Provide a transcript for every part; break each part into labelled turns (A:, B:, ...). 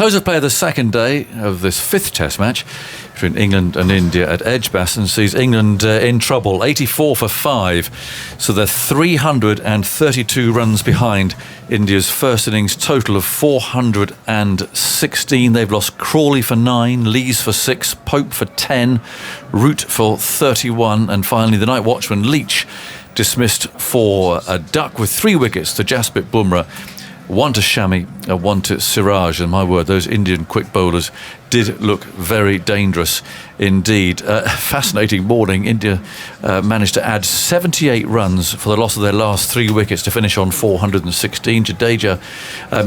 A: Close of play of the second day of this fifth Test match between England and India at Edgbaston sees England in trouble, 84 for 5. So they're 332 runs behind India's first innings total of 416. They've lost Crawley for 9, Lees for 6, Pope for 10, Root for 31, and finally the night watchman Leach dismissed for a duck with 3 wickets to Jasprit Bumrah, 1 to Shami, 1 to Siraj. And my word, those Indian quick bowlers did look very dangerous indeed. Fascinating morning. India managed to add 78 runs for the loss of their last 3 wickets to finish on 416. Jadeja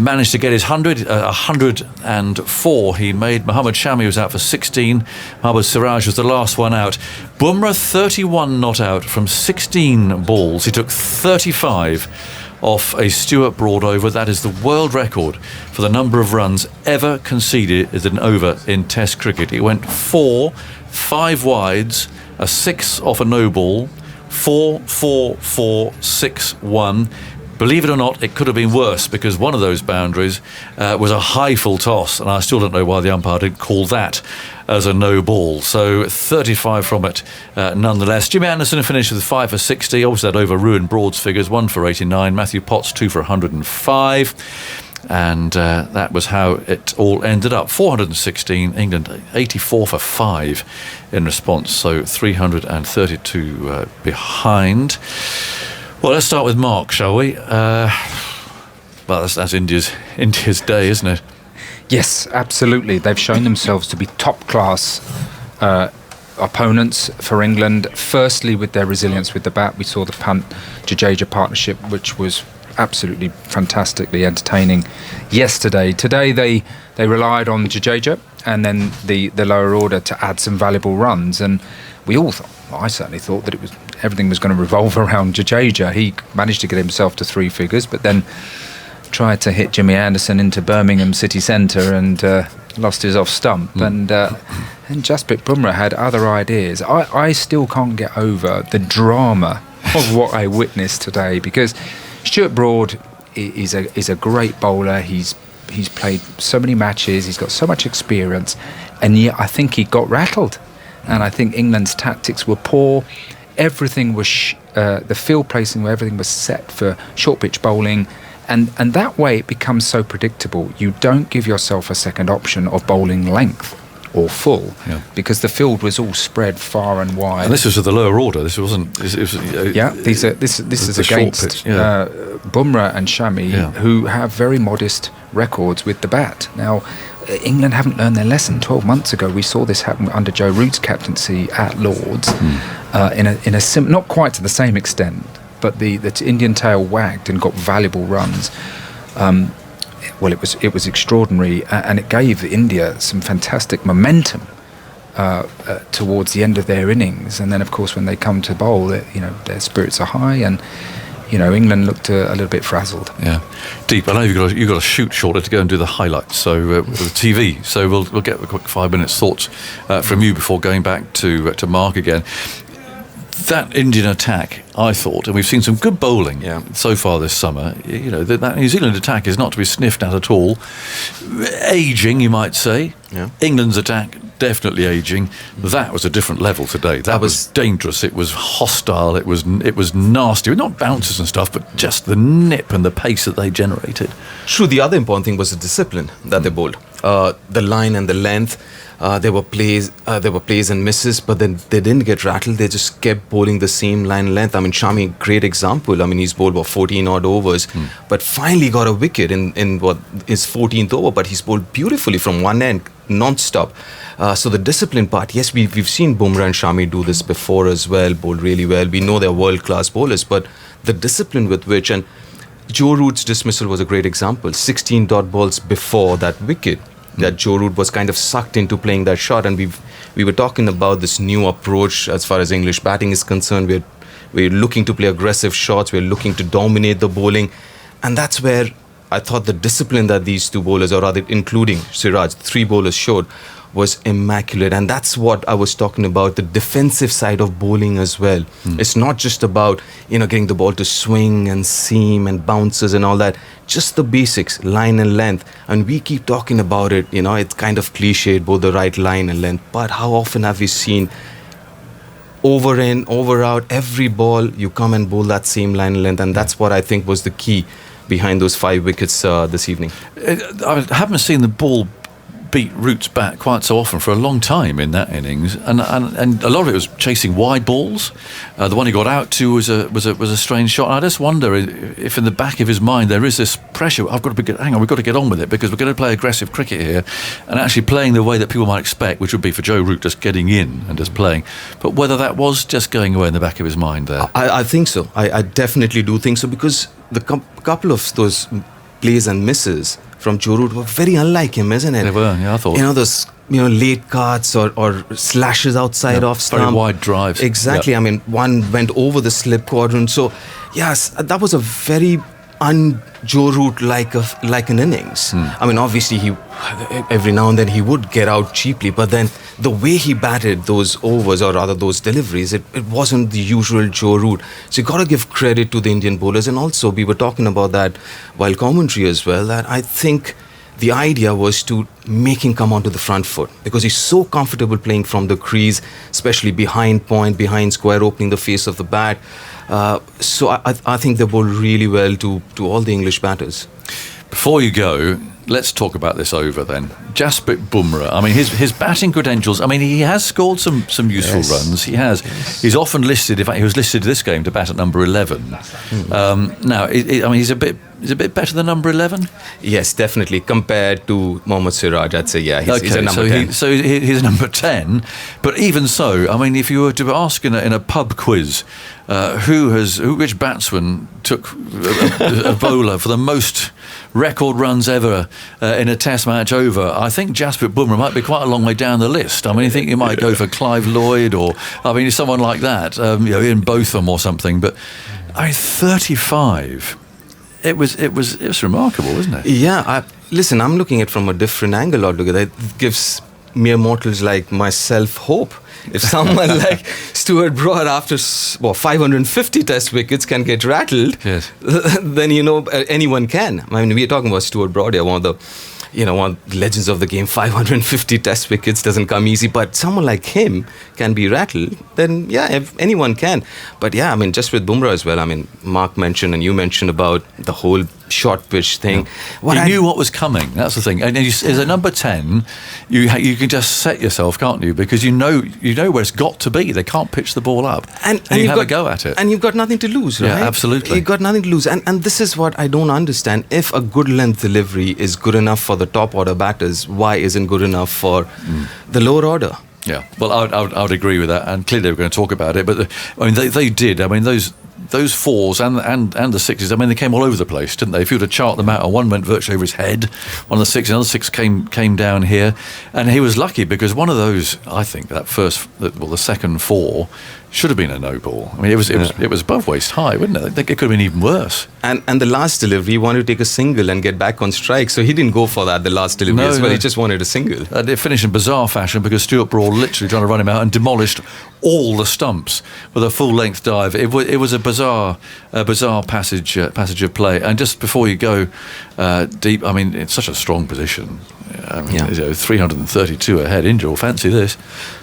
A: managed to get his 104 he made. Mohammad Shami was out for 16. Mohammad Siraj was the last one out. Bumrah 31 not out from 16 balls. He took 35 off a Stuart Broad over. That is the world record for the number of runs ever conceded as an over in Test cricket. It went 4, 5 wides, a 6 off a no ball, 4, 4, 4, 6, 1. Believe it or not, it could have been worse because one of those boundaries was a high full toss, and I still don't know why the umpire didn't call that as a no ball. So 35 from it nonetheless. Jimmy Anderson finished with 5 for 60. Obviously that over ruined Broad's figures, 1 for 89. Matthew Potts 2 for 105. And that was how it all ended up. 416, England 84 for 5 in response. So 332 behind. Well, let's start with Mark, shall we? Well, that's India's day, isn't it?
B: Yes, absolutely. They've shown themselves to be top-class opponents for England. Firstly, with their resilience with the bat. We saw the Pant-Jadeja partnership, which was absolutely fantastically entertaining yesterday. Today, they relied on Jadeja and then the lower order to add some valuable runs. And we all thought, well, I certainly thought that everything was going to revolve around Jadeja. He managed to get himself to 3 figures, but then tried to hit Jimmy Anderson into Birmingham city centre and lost his off stump. And Jasprit Bumrah had other ideas. I still can't get over the drama of what I witnessed today, because Stuart Broad is a great bowler. He's played so many matches. He's got so much experience, and yet I think he got rattled. And I think England's tactics were poor. Everything was the field placing where everything was set for short pitch bowling, and that way it becomes so predictable. You don't give yourself a second option of bowling length or full, because the field was all spread far and wide.
A: And this was at the lower order. This wasn't. This is
B: against Bumrah and Shami, who have very modest records with the bat. Now, England haven't learned their lesson. 12 months ago, we saw this happen under Joe Root's captaincy at Lord's, not quite to the same extent, but the Indian tail wagged and got valuable runs. Well, it was extraordinary, and it gave India some fantastic momentum towards the end of their innings. And then, of course, when they come to bowl, their spirits are high, and England looked a little bit frazzled.
A: Yeah, Deep. I know you've got to shoot shortly to go and do the highlights. So the TV. So we'll get a quick 5 minutes thoughts from you before going back to Mark again. That Indian attack, I thought, and we've seen some good bowling so far this summer. That New Zealand attack is not to be sniffed at all. Aging, you might say. Yeah. England's attack definitely aging. That was a different level today. That was dangerous. It was hostile. It was nasty. Not bounces and stuff, but just the nip and the pace that they generated.
C: True. The other important thing was the discipline that they bowled. The line and the length. There were plays and misses, but then they didn't get rattled. They just kept bowling the same line and length. I mean, Shami, great example. I mean, he's bowled 14 odd overs, but finally got a wicket in what his 14th over. But he's bowled beautifully from one end, non-stop. So the discipline part, yes, we've seen Bumrah and Shami do this before as well, bowled really well. We know they're world-class bowlers, but the discipline with which, and Joe Root's dismissal was a great example. 16 dot balls before that wicket. That Joe Root was kind of sucked into playing that shot, and we were talking about this new approach as far as English batting is concerned. We're looking to play aggressive shots, we're looking to dominate the bowling, and that's where I thought the discipline that these two bowlers, or rather including Siraj, 3 bowlers showed, was immaculate, and that's what I was talking about, the defensive side of bowling as well. It's not just about getting the ball to swing and seam and bounces and all that, just the basics, line and length. And we keep talking about it, it's kind of cliched, both the right line and length, but how often have we seen over in, over out, every ball you come and bowl that same line and length, and that's what I think was the key behind those 5 wickets this evening.
A: I haven't seen the ball beat Root's bat quite so often for a long time in that innings, and a lot of it was chasing wide balls. The one he got out to was a strange shot. And I just wonder if in the back of his mind there is this pressure. We've got to get on with it, because we're going to play aggressive cricket here, and actually playing the way that people might expect, which would be for Joe Root just getting in and just playing. But whether that was just going away in the back of his mind there,
C: I think so. I definitely do think so, because the couple of those plays and misses from Joe Root were very unlike him, isn't it?
A: They were, yeah, I thought.
C: Those late cuts or slashes outside off stump.
A: Very wide drives.
C: Exactly.
A: Yep.
C: I mean, one went over the slip quadrant. So, yes, that was a very un-Joe Root like an innings. I mean, obviously, he every now and then he would get out cheaply, but then the way he batted those overs, or rather those deliveries, it wasn't the usual Joe Root. So you got to give credit to the Indian bowlers. And also, we were talking about that while commentary as well, that I think the idea was to make him come onto the front foot, because he's so comfortable playing from the crease, especially behind point, behind square, opening the face of the bat. So I think they bowled really well to all the English batters.
A: Before you go, let's talk about this over then. Jasprit Bumrah. I mean, his batting credentials. I mean, he has scored some useful runs. He has. Yes. He's often listed. In fact, he was listed this game to bat at number 11. Now, I mean, he's a bit better than number 11.
C: Yes, definitely. Compared to Mohammad Siraj, I'd say he's a number 10.
A: He's number 10. But even so, I mean, if you were to ask in a pub quiz, which batsman took a bowler for the most record runs ever in a Test match over, I think Jasprit Bumrah might be quite a long way down the list. I mean, I think you might go for Clive Lloyd, or someone like that, Ian Botham or something. But I mean, 35. It was remarkable, wasn't it?
C: Yeah. Listen, I'm looking at it from a different angle altogether. It gives mere mortals like myself hope. If someone like Stuart Broad, after 550 Test wickets, can get rattled,
A: yes,
C: then anyone can. I mean, we are talking about Stuart Broad here, one of the legends of the game. 550 Test wickets doesn't come easy, but someone like him can be rattled. Then if anyone can. But I mean, just with Bumrah as well. I mean, Mark mentioned and you mentioned about the whole short pitch thing.
A: You knew what was coming. That's the thing. And as a number 10, you can just set yourself, can't you? Because you know where it's got to be. They can't pitch the ball up, and you have a go at it.
C: And you've got nothing to lose, right?
A: Yeah, absolutely.
C: You've got nothing to lose. And this is what I don't understand. If a good length delivery is good enough for the top order batters, why isn't good enough for the lower order?
A: Yeah, well, I would agree with that, and clearly they were going to talk about it. But I mean, they did. I mean, those fours and the sixes. I mean, they came all over the place, didn't they? If you were to chart them out, one went virtually over his head. One of the six, another six came down here, and he was lucky because one of those, I think, the second four should have been a no ball. I mean, it was above waist high, wouldn't it? I think it could have been even worse.
C: And the last delivery, he wanted to take a single and get back on strike, so he didn't go for that. The last delivery as well. No. He just wanted a single.
A: It finished in bizarre fashion because Stuart Broad literally trying to run him out and demolished all the stumps with a full length dive. It was a bizarre passage of play. And just before you go deep, I mean, it's such a strong position. 332 ahead. India will fancy this.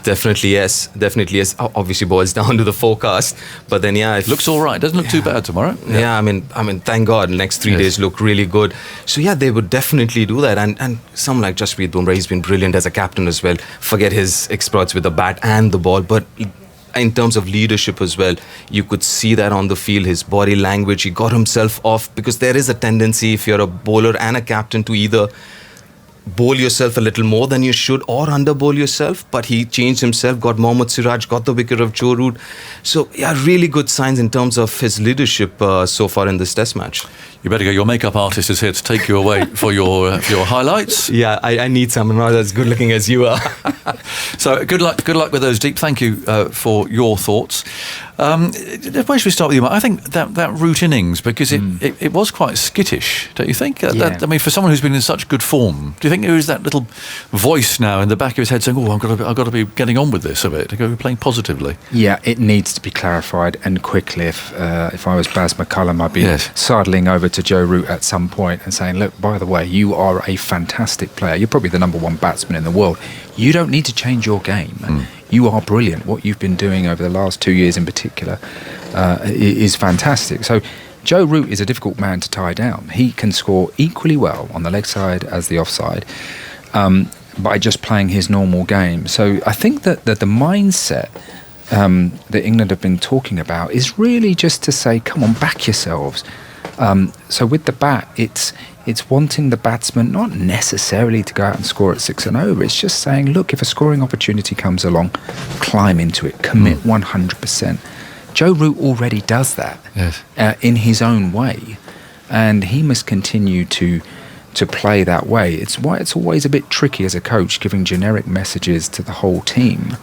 C: Definitely yes. Obviously boils down to the forecast, but then
A: it looks all right. Doesn't look too bad tomorrow.
C: I mean, thank God, the next 3 days look really good. So they would definitely do that. And someone like Jasprit Bumrah, he's been brilliant as a captain as well. Forget his exploits with the bat and the ball, but in terms of leadership as well, you could see that on the field, his body language. He got himself off, because there is a tendency, if you're a bowler and a captain, to either bowl yourself a little more than you should or under bowl yourself. But he changed himself, got Mohammad Siraj, got the wicket of Joe Root. So really good signs in terms of his leadership so far in this Test match.
A: You better go. Your makeup artist is here to take you away for your highlights.
C: Yeah, I need someone not as good looking as you are.
A: So good luck with those, Deep. Thank you for your thoughts. Where should we start with you, Mark? I think that root innings, because it was quite skittish, don't you think?
B: Yeah.
A: I mean, for someone who's been in such good form, do you think there is that little voice now in the back of his head saying, "Oh, I've got to be getting on with this a bit, to go playing positively"?
B: Yeah, it needs to be clarified and quickly. If I was Baz McCullum, I'd be sidling over to Joe Root at some point and saying, "Look, by the way, you are a fantastic player. You're probably the number one batsman in the world. You don't need to change your game. You are brilliant. What you've been doing over the last 2 years in particular is fantastic." So Joe Root is a difficult man to tie down. He can score equally well on the leg side as the offside by just playing his normal game. So I think that the mindset that England have been talking about is really just to say, come on, back yourselves. So with the bat, it's wanting the batsman not necessarily to go out and score at 6 and over. It's just saying, look, if a scoring opportunity comes along, climb into it, commit 100%. Joe Root already does that in his own way, and he must continue to play that way. It's why it's always a bit tricky as a coach giving generic messages to the whole team,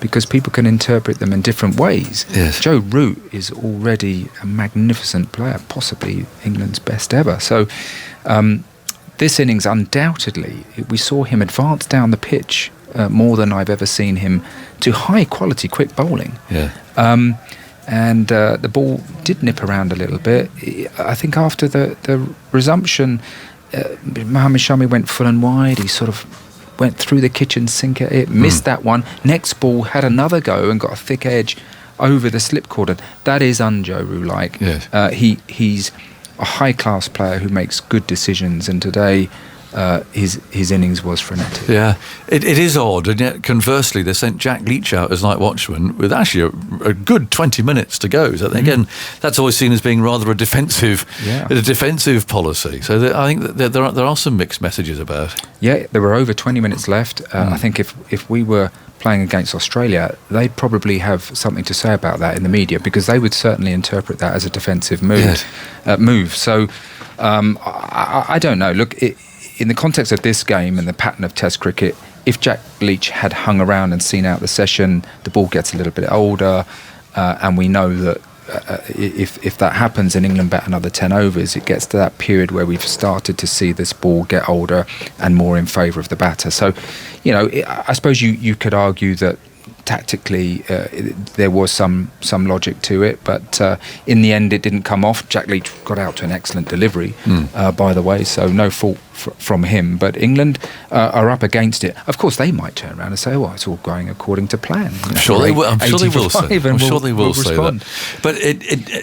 B: because people can interpret them in different ways.
A: Yes.
B: Joe Root is already a magnificent player, possibly England's best ever. So this innings, undoubtedly, we saw him advance down the pitch more than I've ever seen him, to high-quality quick bowling.
A: Yeah.
B: And the ball did nip around a little bit. I think after the resumption, Mohammad Shami went full and wide. He sort of went through the kitchen sink at it, missed that one. Next ball, had another go and got a thick edge over the slip cordon. That is un-Joe Root-like.
A: Yes.
B: He's a high-class player who makes good decisions, and today his innings was frenetic.
A: Yeah, it is odd, and yet conversely, they sent Jack Leach out as night watchman with actually a good 20 minutes to go. So again, that's always seen as being rather a defensive policy. So I think that there are some mixed messages about.
B: Yeah, there were over 20 minutes left. I think if we were playing against Australia, they'd probably have something to say about that in the media, because they would certainly interpret that as a defensive move. So I don't know. Look, in the context of this game and the pattern of Test cricket, if Jack Leach had hung around and seen out the session, the ball gets a little bit older, and we know that if that happens and England bat another 10 overs, it gets to that period where we've started to see this ball get older and more in favour of the batter. So, I suppose you could argue that tactically there was some logic to it, but in the end it didn't come off. Jack Leach got out to an excellent delivery, by the way, so no fault from him, but England are up against it. Of course they might turn around and say, well, it's all going according to plan.
A: I'm sure they will say that, but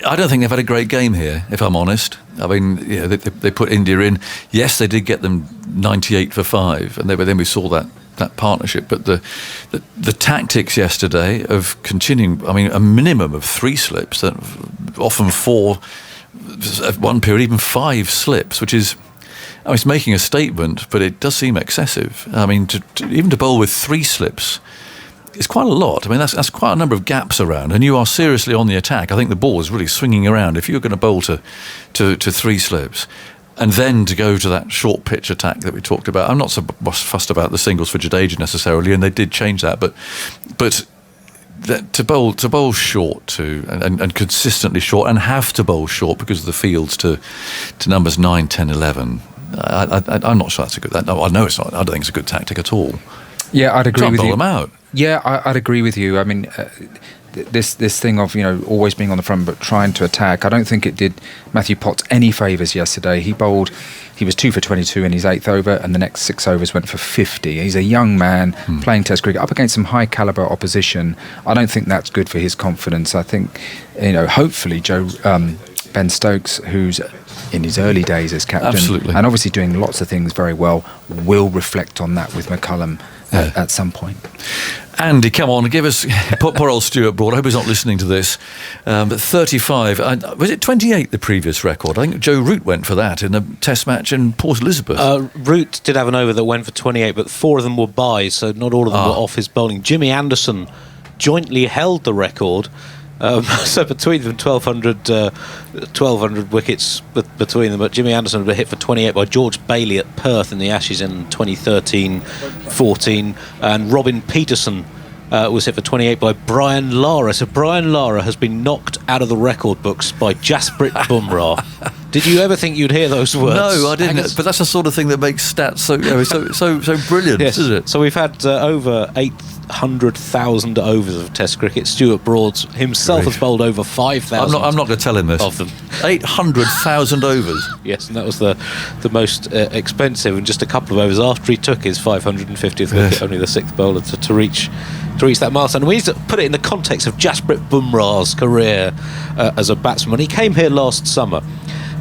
A: I don't think they've had a great game here, if I'm honest. I mean, they put India in. Yes, they did get them 98 for 5, and then we saw that partnership, but the tactics yesterday of continuing, I mean, a minimum of 3 slips, that often 4, at one period even 5 slips, which is, it's making a statement, but it does seem excessive. I mean, even to bowl with 3 slips is quite a lot. I mean, that's quite a number of gaps around, and you are seriously on the attack. I think the ball is really swinging around. If you're going to bowl to 3 slips, and then to go to that short pitch attack that we talked about. I'm not so fussed about the singles for Jadeja necessarily, and they did change that. But to bowl short and consistently short, and have to bowl short because of the fields to numbers 9, 10, 11. I'm not sure that's a good. I know it's not. I don't think it's a good tactic at all.
B: Yeah, I'd agree with you.
A: Try and bowl them out.
B: Yeah, I'd agree with you. I mean, this thing of always being on the front but trying to attack, I don't think it did Matthew Potts any favours yesterday. He was 2 for 22 in his 8th over, and the next 6 overs went for 50. He's a young man playing Test cricket up against some high calibre opposition. I don't think that's good for his confidence. I think hopefully Ben Stokes, who's in his early days as captain, and obviously doing lots of things very well, will reflect on that with McCullum at some point.
A: Andy, come on, give us poor old Stuart Broad. I hope he's not listening to this. But 35, was it 28 the previous record? I think Joe Root went for that in a Test match in Port Elizabeth.
D: Root did have an over that went for 28, but 4 of them were byes, so not all of them were off his bowling. Jimmy Anderson jointly held the record, So between them, 1,200 wickets between them. But Jimmy Anderson was hit for 28 by George Bailey at Perth in the Ashes in 2013-14, and Robin Peterson was hit for 28 by Brian Lara. So Brian Lara has been knocked out of the record books by Jasprit Bumrah. Did you ever think you'd hear those words?
A: No, I didn't. But that's the sort of thing that makes stats so brilliant,
D: yes.
A: isn't it?
D: So we've had over 800,000 overs of Test cricket. Stuart Broad himself has bowled over 5,000.
A: I'm not going to tell him this.
D: Of them.
A: 800,000 overs.
D: Yes, and that was the most expensive, and just a couple of overs after he took his 550th wicket, only the sixth bowler to reach that milestone. And we need to put it in the context of Jasprit Bumrah's career as a batsman. He came here last summer.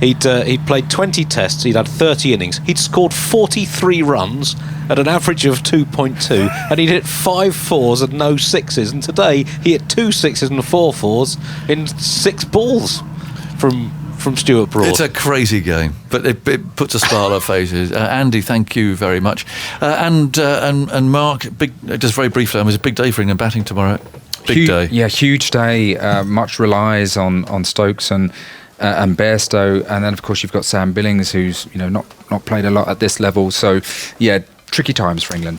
D: He'd played 20 tests, he'd had 30 innings, he'd scored 43 runs at an average of 2.2, and he'd hit 5 fours and no sixes, and today he hit 2 sixes and 4 fours in 6 balls from Stuart Broad.
A: It's a crazy game, but it puts a smile on our faces. Andy, thank you very much. And Mark, just very briefly, it was a big day for England batting tomorrow. Big day.
B: Yeah, huge day. Much relies on Stokes and Bairstow, and then of course you've got Sam Billings, who's not played a lot at this level. So yeah, tricky times for England.